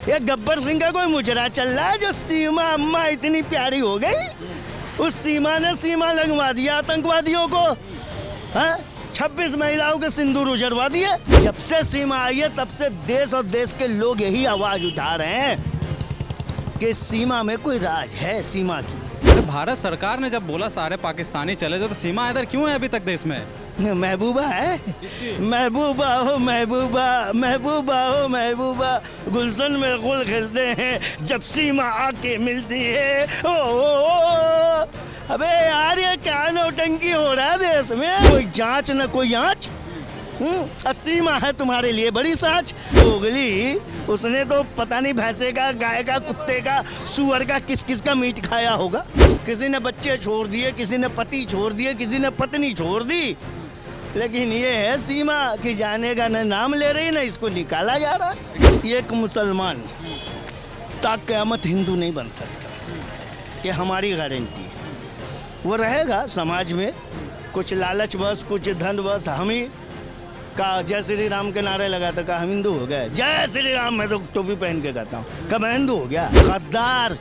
ये गब्बर सिंह का कोई मुजरा चल रहा है जो सीमा अम्मा इतनी प्यारी हो गई, उस सीमा ने सीमा लगवा दिया आतंकवादियों को। 26 महिलाओं के सिंदूर उजरवा दिए। जब से सीमा आई है तब से देश और देश के लोग यही आवाज उठा रहे हैं कि सीमा में कोई राज है सीमा की। भारत सरकार ने जब बोला सारे पाकिस्तानी चले जाओ तो सीमा हैदर क्यों है अभी तक देश में? महबूबा है, महबूबा हो महबूबा, महबूबा हो महबूबा, गुलशन में गुल खिलते हैं जब सीमा आके मिलती है। ओ अबे यार ये क्या नौटंकी हो रहा है देश में? कोई जांच न कोई आंच। सीमा है तुम्हारे लिए बड़ी साच। ओगली उसने तो पता नहीं भैंसे का, गाय का, कुत्ते का, सुअर का, किस किस का मीट खाया होगा। किसी ने बच्चे छोड़ दिए, किसी ने पति छोड़ दिए, किसी ने पत्नी छोड़ दी, लेकिन ये है सीमा कि जाने का न नाम ले रही ना इसको निकाला जा रहा। एक मुसलमान ता क़यामत हिंदू नहीं बन सकता, ये हमारी गारंटी है। वो रहेगा समाज में कुछ लालच बस, कुछ धन बस। हम ही का जय श्री राम के नारे लगाता का हम हिंदू हो गए। जय श्री राम मैं तो टोपी पहन के कहता हूँ, कब हिंदू हो गया? गद्दार,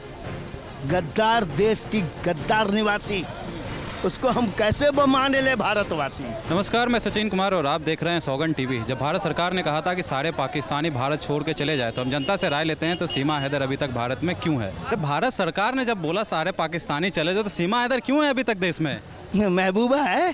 गद्दार देश की गद्दार निवासी, उसको हम कैसे माने ले भारतवासी। नमस्कार, मैं सचिन कुमार और आप देख रहे हैं सौगंध टीवी। जब भारत सरकार ने कहा था कि सारे पाकिस्तानी भारत छोड़ के चले जाए तो हम जनता से राय लेते हैं तो सीमा हैदर अभी तक भारत में क्यों है? अरे भारत सरकार ने जब बोला सारे पाकिस्तानी चले जाए तो सीमा हैदर क्यों है अभी तक देश में? महबूबा है,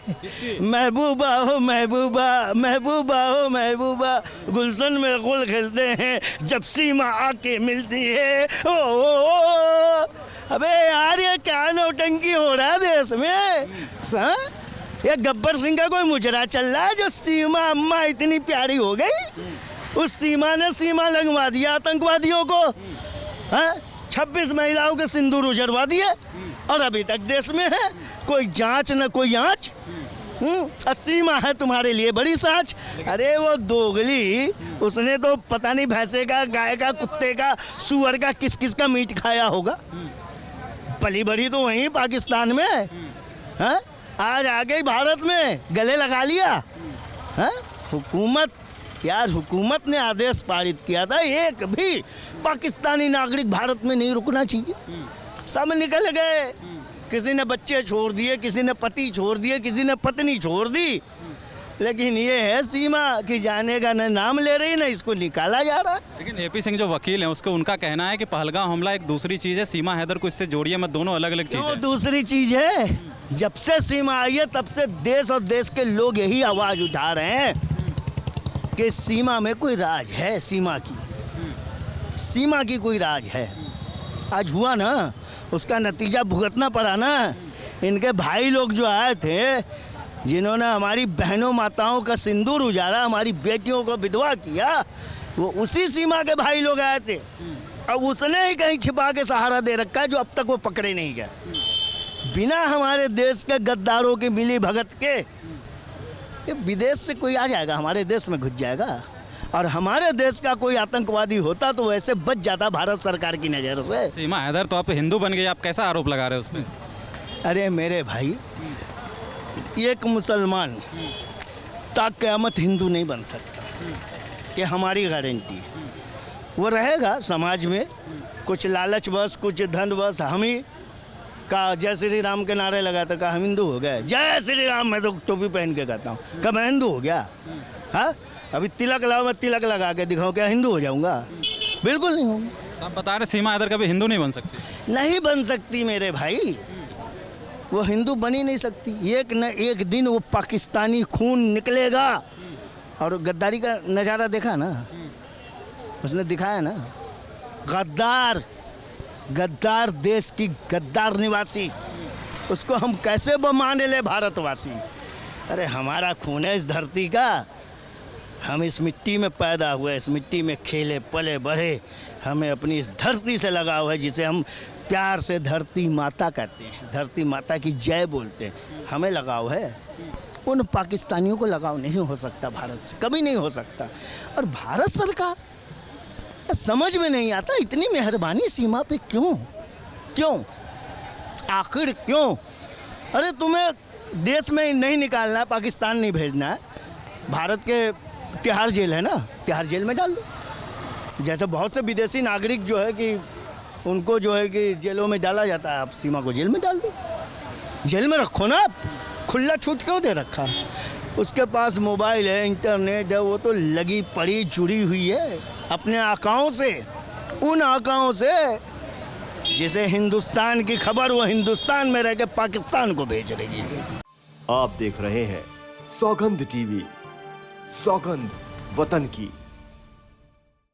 महबूबा हो महबूबा, महबूबा हो महबूबा, गुलशन में गुल खिलते हैं जब सीमा आके मिलती है। ओ अबे यार ये क्या नौटंकी हो रहा है देश में? ये गब्बर सिंह का कोई मुजरा चल रहा है जो सीमा अम्मा इतनी प्यारी हो गई, उस सीमा ने सीमा लगवा दिया आतंकवादियों को। 26 महिलाओं के सिंदूर उजरवा दिए और अभी तक देश में है कोई जांच न कोई आंच। सीमा है तुम्हारे लिए बड़ी साच। अरे वो दोगली उसने तो पता नहीं भैंसे का, गाय का, कुत्ते का, सुअर का, किस किस का मीट खाया होगा। पली बड़ी तो वहीं पाकिस्तान में है, आज आ गई भारत में, गले लगा लिया। हुकूमत यार, हुकूमत ने आदेश पारित किया था एक भी पाकिस्तानी नागरिक भारत में नहीं रुकना चाहिए। सब निकल गए, किसी ने बच्चे छोड़ दिए, किसी ने पति छोड़ दिए, किसी ने पत्नी छोड़ दी, लेकिन ये है सीमा कि जाने का न नाम ले रही ना इसको निकाला जा रहा। लेकिन एपी सिंह जो वकील हैं उसको उनका कहना है कि पहलगाम हमला एक दूसरी चीज़ है, सीमा हैदर को इससे जोड़िए मत, दोनों अलग अलग चीज़ है। दूसरी चीज़ है, जब से सीमा आई है तब से देश और देश के लोग यही आवाज़ उठा रहे हैं कि सीमा में कोई राज है सीमा की, सीमा की कोई राज है। आज हुआ ना, उसका नतीजा भुगतना पड़ा ना। इनके भाई लोग जो आए थे, जिन्होंने हमारी बहनों माताओं का सिंदूर उजाड़ा, हमारी बेटियों को विधवा किया, वो उसी सीमा के भाई लोग आए थे। अब उसने ही कहीं छिपा के सहारा दे रखा है जो अब तक वो पकड़े नहीं गए। बिना हमारे देश के गद्दारों की मिली भगत के ये विदेश से कोई आ जाएगा, हमारे देश में घुस जाएगा। और हमारे देश का कोई आतंकवादी होता तो वैसे बच जाता भारत सरकार की नज़र से। सीमा हैदर तो आप हिंदू बन गए, आप कैसा आरोप लगा रहे हो उसमें? अरे मेरे भाई, एक मुसलमान ता क़यामत हिंदू नहीं बन सकता, ये हमारी गारंटी है। वो रहेगा समाज में कुछ लालच बस, कुछ धन बस। हम ही का जय श्री राम के नारे लगाता का हम हिंदू हो गए। जय श्री राम मैं तो टोपी पहन के कहता हूँ, कब हिंदू हो गया? अभी तिलक लाओ, मैं तिलक लगा के दिखाऊँ, क्या हिंदू हो जाऊँगा? बिल्कुल नहीं होगा। आप बता रहे सीमा हैदर कभी हिंदू नहीं बन सकती? नहीं बन सकती मेरे भाई, वो हिंदू बन ही नहीं सकती। एक न एक दिन वो पाकिस्तानी खून निकलेगा। और गद्दारी का नज़ारा देखा ना, उसने दिखाया ना, गद्दार, गद्दार देश की गद्दार निवासी, उसको हम कैसे माने ले भारतवासी। अरे हमारा खून है इस धरती का, हम इस मिट्टी में पैदा हुए, इस मिट्टी में खेले पले बढ़े, हमें अपनी इस धरती से लगाव है जिसे हम प्यार से धरती माता कहते हैं, धरती माता की जय बोलते हैं, हमें लगाव है। उन पाकिस्तानियों को लगाव नहीं हो सकता भारत से, कभी नहीं हो सकता। और भारत सरकार समझ में नहीं आता इतनी मेहरबानी सीमा पे क्यों, क्यों, आखिर क्यों? अरे तुम्हें देश में नहीं निकालना है, पाकिस्तान नहीं भेजना है, भारत के तिहाड़ जेल है ना, तिहाड़ जेल में डाल दो। जैसे बहुत से विदेशी नागरिक जो है कि उनको जो है कि जेलों में डाला जाता है, आप सीमा को जेल में डाल दो, जेल में रखो ना, आप खुला छूट क्यों दे रखा है? उसके पास मोबाइल है, इंटरनेट है, वो तो लगी पड़ी जुड़ी हुई है अपने आकाओं से, उन आकाओं से जिसे हिंदुस्तान की खबर वो हिंदुस्तान में रह के पाकिस्तान को भेज रही है। आप देख रहे हैं सौगंध टीवी, सौगंध वतन की।